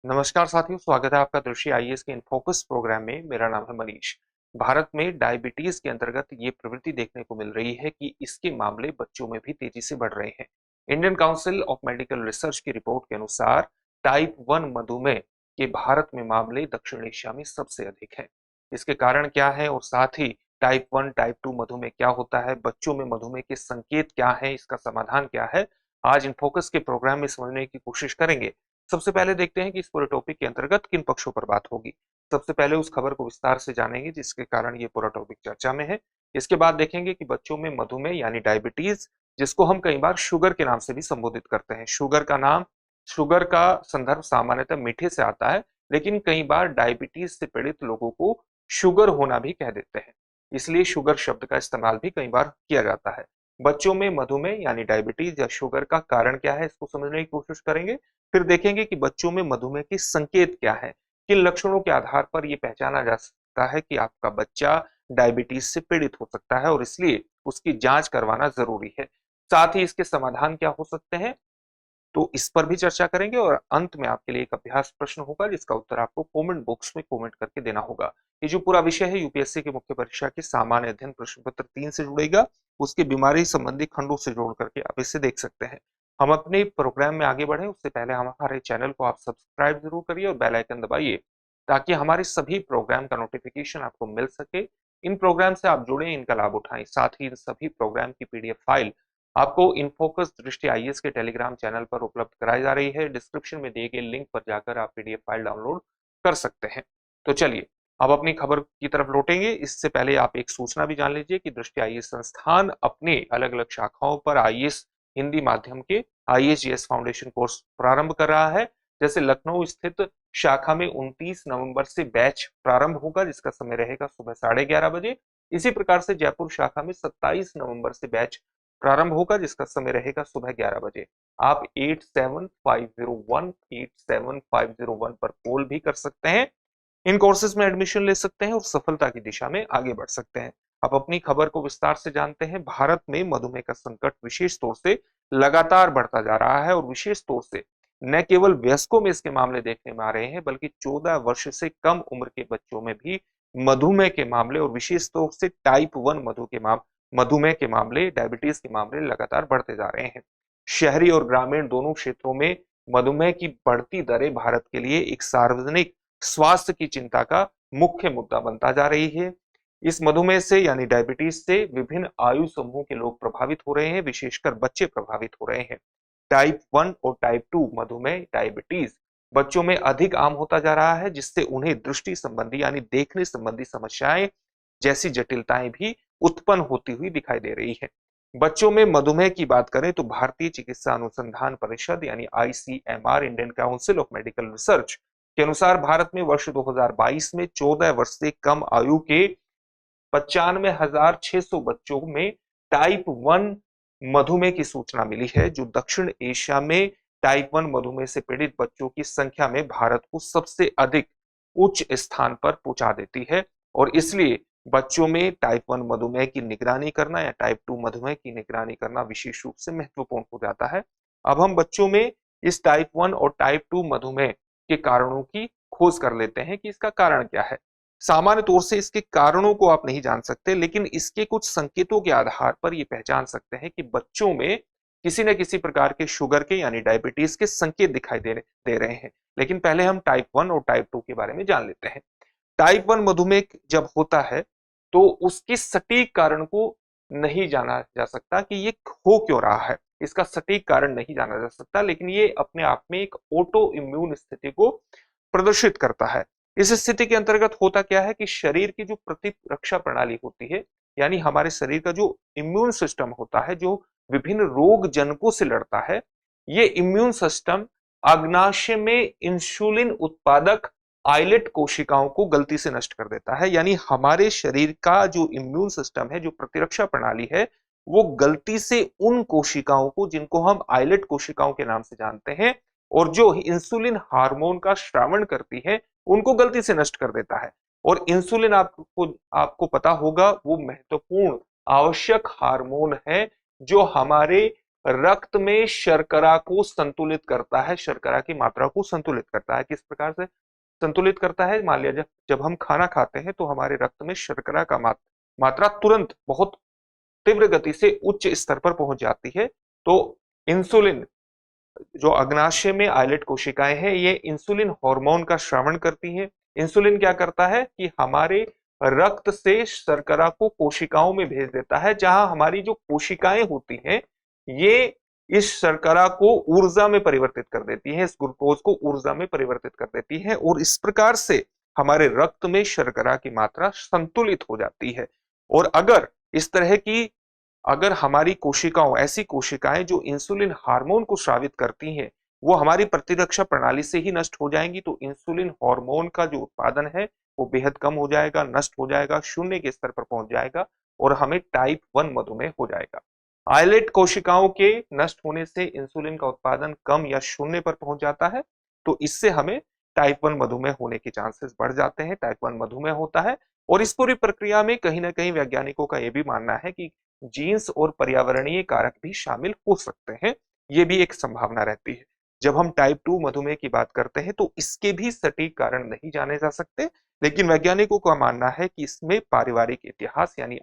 नमस्कार साथियों, स्वागत है आपका दृष्टि आईएएस के इन फोकस प्रोग्राम में। मेरा नाम है मनीष। भारत में डायबिटीज के अंतर्गत ये प्रवृत्ति देखने को मिल रही है कि इसके मामले बच्चों में भी तेजी से बढ़ रहे हैं। Indian council of medical research की रिपोर्ट के अनुसार टाइप 1 मधुमेह के भारत में मामले दक्षिण एशिया में सबसे अधिक हैं। इसके कारण क्या है और साथ ही टाइप 1 टाइप 2 मधुमेह क्या होता है, बच्चों में मधुमेह के संकेत क्या है, इसका समाधान क्या है, आज इन फोकस के प्रोग्राम में समझने की कोशिश करेंगे। सबसे पहले देखते हैं कि इस पूरे टॉपिक के अंतर्गत किन पक्षों पर बात होगी। सबसे पहले उस खबर को विस्तार से जानेंगे जिसके कारण ये पूरा टॉपिक चर्चा में है। इसके बाद देखेंगे कि बच्चों में मधुमेह यानी डायबिटीज, जिसको हम कई बार शुगर के नाम से भी संबोधित करते हैं। शुगर का संदर्भ सामान्यतः मीठे से आता है, लेकिन कई बार डायबिटीज से पीड़ित लोगों को शुगर होना भी कह देते हैं, इसलिए शुगर शब्द का इस्तेमाल भी कई बार किया जाता है। बच्चों में मधुमेह यानी डायबिटीज या शुगर का कारण क्या है, इसको समझने की कोशिश करेंगे। फिर देखेंगे कि बच्चों में मधुमेह के संकेत क्या है, किन लक्षणों के आधार पर यह पहचाना जा सकता है कि आपका बच्चा डायबिटीज से पीड़ित हो सकता है और इसलिए उसकी जांच करवाना जरूरी है। साथ ही इसके समाधान क्या हो सकते हैं, तो इस पर भी चर्चा करेंगे और अंत में आपके लिए एक अभ्यास प्रश्न होगा जिसका उत्तर आपको कमेंट बॉक्स में कमेंट करके देना होगा। ये जो पूरा विषय है यूपीएससी की मुख्य परीक्षा के सामान्य अध्ययन प्रश्न पत्र 3 से जुड़ेगा, उसके बीमारी संबंधी खंडों से जोड़ करके आप इसे देख सकते हैं। हम अपने प्रोग्राम में आगे बढ़े उससे पहले हमारे चैनल को आप सब्सक्राइब जरूर करिए और बेल आइकन दबाइए ताकि हमारे सभी प्रोग्राम का नोटिफिकेशन आपको मिल सके। इन प्रोग्राम से आप जुड़े, इनका लाभ उठाएं। साथ ही इन सभी प्रोग्राम की पीडीएफ फाइल आपको इनफोकस दृष्टि आईएएस के टेलीग्राम चैनल पर उपलब्ध कराई जा रही है। डिस्क्रिप्शन में दिए गए लिंक पर जाकर आप पीडीएफ फाइल डाउनलोड कर सकते हैं। तो चलिए अब अपनी खबर की तरफ लौटेंगे। इससे पहले आप एक सूचना भी जान लीजिए कि दृष्टि आईएएस संस्थान अपने अलग अलग शाखाओं पर आईएएस हिंदी माध्यम के आईएएस फाउंडेशन कोर्स प्रारंभ कर रहा है। जैसे लखनऊ स्थित शाखा में 29 नवंबर से बैच प्रारंभ होगा जिसका समय रहेगा सुबह 11:30 बजे। इसी प्रकार से जयपुर शाखा में 27 नवंबर से बैच प्रारंभ होगा जिसका समय रहेगा सुबह 11 बजे। आप 8750187501 पर कॉल भी कर सकते हैं। इन कोर्सेज में एडमिशन ले सकते हैं और सफलता की दिशा में आगे बढ़ सकते हैं। अब अपनी खबर को विस्तार से जानते हैं। भारत में मधुमेह का संकट विशेष तौर से लगातार बढ़ता जा रहा है और विशेष तौर से न केवल वयस्कों में इसके मामले देखने में आ रहे हैं बल्कि 14 वर्ष से कम उम्र के बच्चों में भी मधुमेह के मामले और विशेष तौर से टाइप 1 मधुमेह के मामले, डायबिटीज के मामले लगातार बढ़ते जा रहे हैं। शहरी और ग्रामीण दोनों क्षेत्रों में मधुमेह की बढ़ती दरें भारत के लिए एक सार्वजनिक स्वास्थ्य की चिंता का मुख्य मुद्दा बनता जा रही है। इस मधुमेह से यानी डायबिटीज से विभिन्न आयु समूह के लोग प्रभावित हो रहे हैं, विशेषकर बच्चे प्रभावित हो रहे हैं। टाइप 1 और टाइप 2 मधुमेह डायबिटीज बच्चों में अधिक आम होता जा रहा है, जिससे उन्हें दृष्टि संबंधी यानी देखने संबंधी समस्याएं जैसी जटिलताएं भी उत्पन्न होती हुई दिखाई दे रही है। बच्चों में मधुमेह की बात करें तो भारतीय चिकित्सा अनुसंधान परिषद यानी ICMR, Indian council of medical research के अनुसार भारत में वर्ष 2022 में 14 वर्ष से कम आयु के 95,600 बच्चों में टाइप 1 मधुमेह की सूचना मिली है, जो दक्षिण एशिया में टाइप 1 मधुमेह से पीड़ित बच्चों की संख्या में भारत को सबसे अधिक उच्च स्थान पर पहुंचा देती है। और इसलिए बच्चों में टाइप 1 मधुमेह की निगरानी करना या टाइप 2 मधुमेह की निगरानी करना विशेष रूप से महत्वपूर्ण हो जाता है। अब हम बच्चों में इस टाइप 1 और टाइप 2 मधुमेह के कारणों की खोज कर लेते हैं कि इसका कारण क्या है। सामान्य तौर से इसके कारणों को आप नहीं जान सकते, लेकिन इसके कुछ संकेतों के आधार पर यह पहचान सकते हैं कि बच्चों में किसी न किसी प्रकार के शुगर के यानी डायबिटीज के संकेत दिखाई दे रहे हैं। लेकिन पहले हम टाइप 1 और टाइप 2 के बारे में जान लेते हैं। टाइप 1 मधुमेह जब होता है तो उसके सटीक कारण को नहीं जाना जा सकता कि ये हो क्यों रहा है, इसका सटीक कारण नहीं जाना जा सकता, लेकिन ये अपने आप में एक ऑटो इम्यून स्थिति को प्रदर्शित करता है। इस स्थिति के अंतर्गत होता क्या है कि शरीर की जो प्रतिरक्षा प्रणाली होती है, यानी हमारे शरीर का जो इम्यून सिस्टम होता है, जो विभिन्न रोग जनकों से लड़ता है, ये इम्यून सिस्टम अग्नाशय में इंसुलिन उत्पादक आइलेट कोशिकाओं को गलती से नष्ट कर देता है। यानी हमारे शरीर का जो इम्यून सिस्टम है, जो प्रतिरक्षा प्रणाली है, वो गलती से उन कोशिकाओं को, जिनको हम आइलेट कोशिकाओं के नाम से जानते हैं और जो इंसुलिन हार्मोन का श्रावण करती है, उनको गलती से नष्ट कर देता है। और इंसुलिन आपको पता होगा वो महत्वपूर्ण आवश्यक हार्मोन है जो हमारे रक्त में शर्करा को संतुलित करता है, शर्करा की मात्रा को संतुलित करता है। किस प्रकार से संतुलित करता है? मान लिया जब हम खाना खाते हैं तो हमारे रक्त में शर्करा का मात्रा तुरंत बहुत तीव्र गति से उच्च स्तर पर पहुंच जाती है। तो इंसुलिन, जो अग्नाशय में आइलेट कोशिकाएं हैं, ये इंसुलिन हार्मोन का स्रावण करती हैं। इंसुलिन क्या करता है कि हमारे रक्त से शर्करा को कोशिकाओं में भेज देता है, जहां हमारी जो कोशिकाएं होती हैं ये इस शर्करा को ऊर्जा में परिवर्तित कर देती है, इस ग्लूकोज को ऊर्जा में परिवर्तित कर देती है, और इस प्रकार से हमारे रक्त में शर्करा की मात्रा संतुलित हो जाती है। और अगर इस तरह की अगर हमारी कोशिकाओं, ऐसी कोशिकाएं जो इंसुलिन हार्मोन को स्रावित करती हैं, वो हमारी प्रतिरक्षा प्रणाली से ही नष्ट हो जाएंगी, तो इंसुलिन हार्मोन का जो उत्पादन है वो बेहद कम हो जाएगा, नष्ट हो जाएगा, शून्य के स्तर पर पहुंच जाएगा और हमें टाइप 1 मधुमेह हो जाएगा। आइलेट कोशिकाओं के नष्ट होने से इंसुलिन का उत्पादन कम या शून्य पर पहुंच जाता है, तो इससे हमें टाइप 1 मधुमेह होने के चांसेस बढ़ जाते हैं, टाइप 1 मधुमेह होता है। और इस पूरी प्रक्रिया में कहीं ना कहीं वैज्ञानिकों का यह भी मानना है कि जीन्स और पर्यावरणीय कारक भी शामिल हो सकते हैं, ये भी एक संभावना रहती है। जब हम टाइप 2 मधुमेह की बात करते हैं तो इसके भी सटीक कारण नहीं जाने जा सकते, लेकिन वैज्ञानिकों का मानना है कि इसमें पारिवारिक इतिहास यानी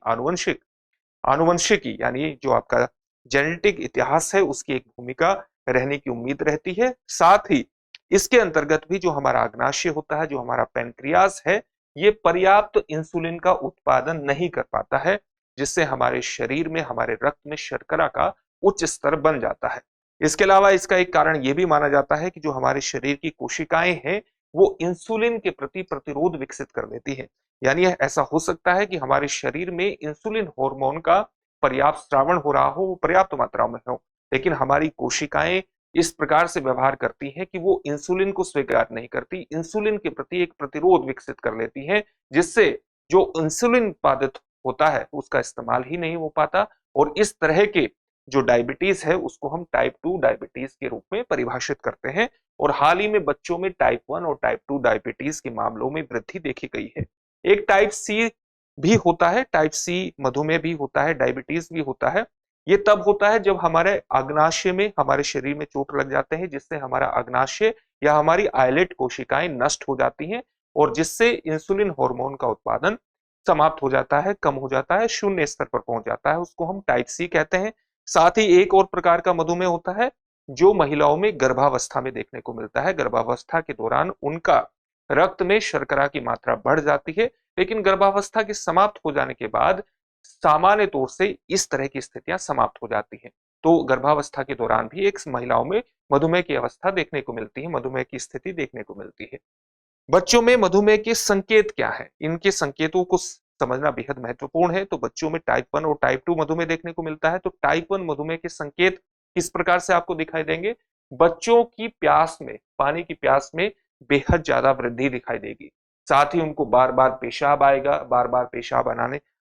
आनुवंशिकी यानी जो आपका जेनेटिक इतिहास है उसकी एक भूमिका रहने की उम्मीद रहती है। साथ ही इसके अंतर्गत भी जो हमारा अग्नाशय होता है, जो हमारा पैनक्रियाज है, ये पर्याप्त इंसुलिन का उत्पादन नहीं कर पाता है, जिससे हमारे शरीर में, हमारे रक्त में शर्करा का उच्च स्तर बन जाता है। इसके अलावा इसका एक कारण यह भी माना जाता है कि जो हमारे शरीर की कोशिकाएं हैं वो इंसुलिन के प्रति प्रतिरोध विकसित कर देती है। यानी ऐसा हो सकता है कि हमारे शरीर में इंसुलिन हार्मोन का पर्याप्त स्रावण हो रहा हो, पर्याप्त मात्रा में हो, लेकिन हमारी कोशिकाएं इस प्रकार से व्यवहार करती हैं कि वो इंसुलिन को स्वीकार नहीं करती, इंसुलिन के प्रति एक प्रतिरोध विकसित कर लेती हैं, जिससे जो इंसुलिन उत्पादित होता है उसका इस्तेमाल ही नहीं हो पाता, और इस तरह के जो डायबिटीज है उसको हम टाइप 2 डायबिटीज के रूप में परिभाषित करते हैं। और हाल ही में बच्चों में टाइप 1 और टाइप 2 डायबिटीज के मामलों में वृद्धि देखी गई है। एक टाइप सी भी होता है, टाइप सी मधुमेह भी होता है, डायबिटीज भी होता है। ये तब होता है जब हमारे अग्नाशय में, हमारे शरीर में चोट लग जाते हैं, जिससे हमारा अग्नाशय या हमारी आइलेट कोशिकाएं नष्ट हो जाती हैं और जिससे इंसुलिन हार्मोन का उत्पादन समाप्त हो जाता है, कम हो जाता है, शून्य स्तर पर पहुंच जाता है, उसको हम टाइप सी कहते हैं। साथ ही एक और प्रकार का मधुमेह होता है जो महिलाओं में गर्भावस्था में देखने को मिलता है। गर्भावस्था के दौरान उनका रक्त में शर्करा की मात्रा बढ़ जाती है, लेकिन गर्भावस्था के समाप्त हो जाने के बाद सामान्य तौर से इस तरह की स्थितियां समाप्त हो जाती हैं। तो गर्भावस्था के दौरान भी एक महिलाओं में मधुमेह की अवस्था देखने को मिलती है, मधुमेह की स्थिति देखने को मिलती है। बच्चों में मधुमेह के संकेत क्या है? इनके संकेतों को समझना बेहद महत्वपूर्ण है। तो बच्चों में टाइप 1 और टाइप 2 मधुमेह देखने को मिलता है। तो टाइप 1 मधुमेह के संकेत किस प्रकार से आपको दिखाई देंगे? बच्चों की प्यास में, पानी की प्यास में बेहद ज्यादा वृद्धि दिखाई देगी। साथ ही उनको बार बार पेशाब आएगा, बार बार पेशाब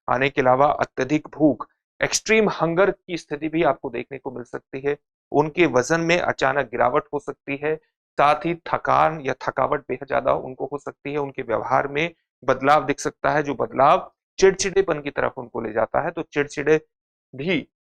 आने के अलावा अत्यधिक भूख, एक्सट्रीम हंगर की स्थिति भी आपको देखने को मिल सकती है। उनके वजन में अचानक गिरावट हो सकती है। साथ ही थकान या थकावट बेहद ज्यादा उनको हो सकती है। उनके व्यवहार में बदलाव दिख सकता है, जो बदलाव चिड़चिड़ेपन की तरफ उनको ले जाता है। तो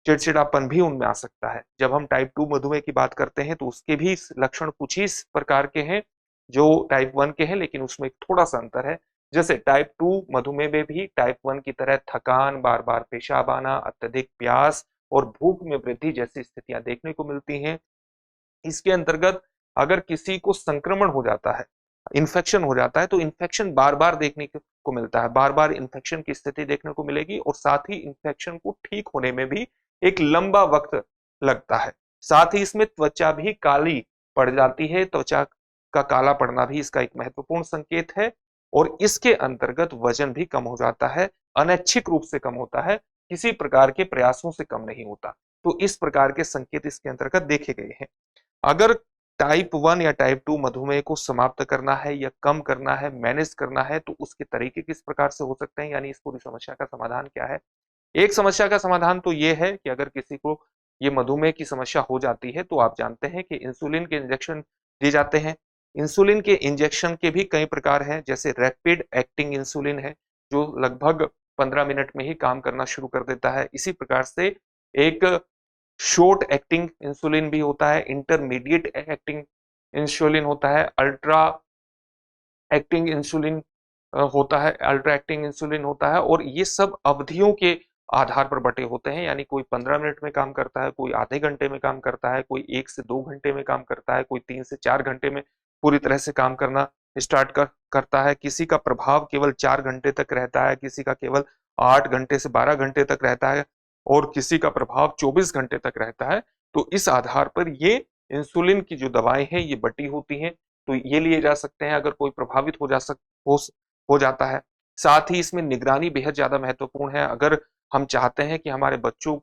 चिड़चिड़ापन भी उनमें आ सकता है। जब हम टाइप 2 मधुमेह की बात करते हैं तो उसके भी लक्षण कुछ ही इस प्रकार के हैं जो टाइप 1 के हैं, लेकिन उसमें थोड़ा सा अंतर है। जैसे टाइप 2 मधुमेह में भी टाइप 1 की तरह थकान, बार बार पेशाब आना, अत्यधिक प्यास और भूख में वृद्धि जैसी स्थितियां देखने को मिलती हैं। इसके अंतर्गत अगर किसी को संक्रमण हो जाता है, इन्फेक्शन हो जाता है, तो इन्फेक्शन बार बार देखने को मिलता है, बार बार इन्फेक्शन की स्थिति देखने को मिलेगी और साथ ही इन्फेक्शन को ठीक होने में भी एक लंबा वक्त लगता है। साथ ही इसमें त्वचा भी काली पड़ जाती है, त्वचा का काला पड़ना भी इसका एक महत्वपूर्ण संकेत है। और इसके अंतर्गत वजन भी कम हो जाता है, अनैच्छिक रूप से कम होता है, किसी प्रकार के प्रयासों से कम नहीं होता। तो इस प्रकार के संकेत इसके अंतर्गत देखे गए हैं। अगर टाइप 1 या टाइप 2 मधुमेह को समाप्त करना है या कम करना है, मैनेज करना है, तो उसके तरीके किस प्रकार से हो सकते हैं, यानी इस पूरी समस्या का समाधान क्या है? एक समस्या का समाधान तो ये है कि अगर किसी को ये मधुमेह की समस्या हो जाती है तो आप जानते हैं कि इंसुलिन के इंजेक्शन दिए जाते हैं। इंसुलिन के इंजेक्शन के भी कई प्रकार हैं, जैसे रैपिड एक्टिंग इंसुलिन है जो लगभग 15 मिनट में ही काम करना शुरू कर देता है। इसी प्रकार से एक शॉर्ट एक्टिंग इंसुलिन भी होता है, इंटरमीडिएट एक्टिंग इंसुलिन होता है, अल्ट्रा एक्टिंग इंसुलिन होता है, अल्ट्रा एक्टिंग इंसुलिन होता है, और ये सब अवधियों के आधार पर बटे होते हैं। यानी कोई 15 मिनट में काम करता है, कोई आधे घंटे में काम करता है, कोई 1 से 2 घंटे में काम करता है, कोई 3 से 4 घंटे में पूरी तरह से काम करना स्टार्ट करता है। किसी का प्रभाव केवल 4 घंटे तक रहता है, किसी का केवल 8 घंटे से 12 घंटे तक रहता है, और किसी का प्रभाव 24 घंटे तक रहता है। तो इस आधार पर ये इंसुलिन की जो दवाएं हैं ये बटी होती हैं, तो ये लिए जा सकते हैं अगर कोई प्रभावित हो जाता है। साथ ही इसमें निगरानी बेहद ज्यादा महत्वपूर्ण है। अगर हम चाहते हैं कि हमारे बच्चों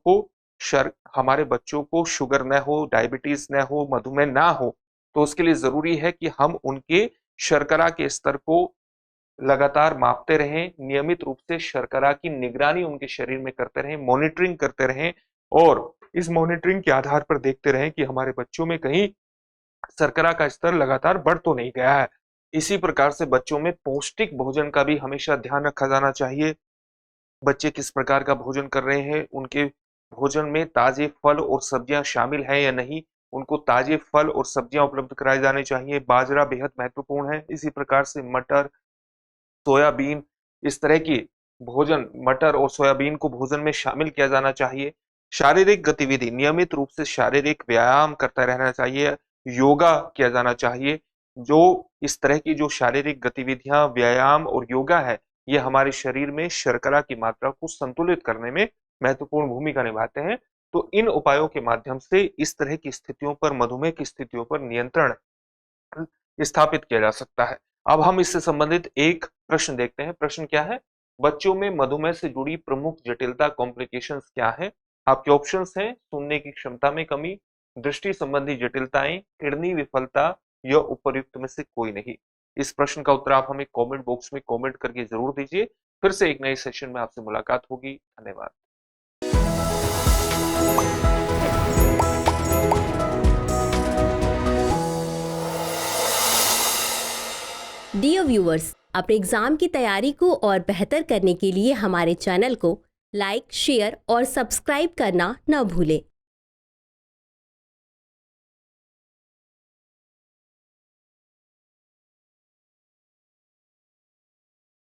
को शुगर न हो, डायबिटीज न हो, मधुमेह ना हो, तो उसके लिए जरूरी है कि हम उनके शर्करा के स्तर को लगातार मापते रहें, नियमित रूप से शर्करा की निगरानी उनके शरीर में करते रहें, मॉनिटरिंग करते रहें, और इस मॉनिटरिंग के आधार पर देखते रहें कि हमारे बच्चों में कहीं शर्करा का स्तर लगातार बढ़ तो नहीं गया है। इसी प्रकार से बच्चों में पौष्टिक भोजन का भी हमेशा ध्यान रखा जाना चाहिए। बच्चे किस प्रकार का भोजन कर रहे हैं, उनके भोजन में ताजे फल और सब्जियां शामिल हैं या नहीं, उनको ताजे फल और सब्जियां उपलब्ध कराए जाने चाहिए। बाजरा बेहद महत्वपूर्ण है। इसी प्रकार से मटर, सोयाबीन, इस तरह की भोजन, मटर और सोयाबीन को भोजन में शामिल किया जाना चाहिए। शारीरिक गतिविधि, नियमित रूप से शारीरिक व्यायाम करता रहना चाहिए, योगा किया जाना चाहिए। जो इस तरह की जो शारीरिक गतिविधियां, व्यायाम और योगा है, ये हमारे शरीर में शर्करा की मात्रा को संतुलित करने में महत्वपूर्ण भूमिका निभाते हैं। तो इन उपायों के माध्यम से इस तरह की स्थितियों पर, मधुमेह की स्थितियों पर नियंत्रण स्थापित किया जा सकता है। अब हम इससे संबंधित एक प्रश्न देखते हैं। प्रश्न क्या है? बच्चों में मधुमेह से जुड़ी प्रमुख जटिलता, कॉम्प्लिकेशंस क्या है? आपके ऑप्शंस हैं: सुनने की क्षमता में कमी, दृष्टि संबंधी जटिलताएं, किडनी विफलता, या उपर्युक्त में से कोई नहीं। इस प्रश्न का उत्तर आप हमें कमेंट बॉक्स में कमेंट करके जरूर दीजिए। फिर से एक नए सेशन में आपसे मुलाकात होगी। धन्यवाद। डियर व्यूअर्स, अपने एग्जाम की तैयारी को और बेहतर करने के लिए हमारे चैनल को लाइक, शेयर और सब्सक्राइब करना न भूलें।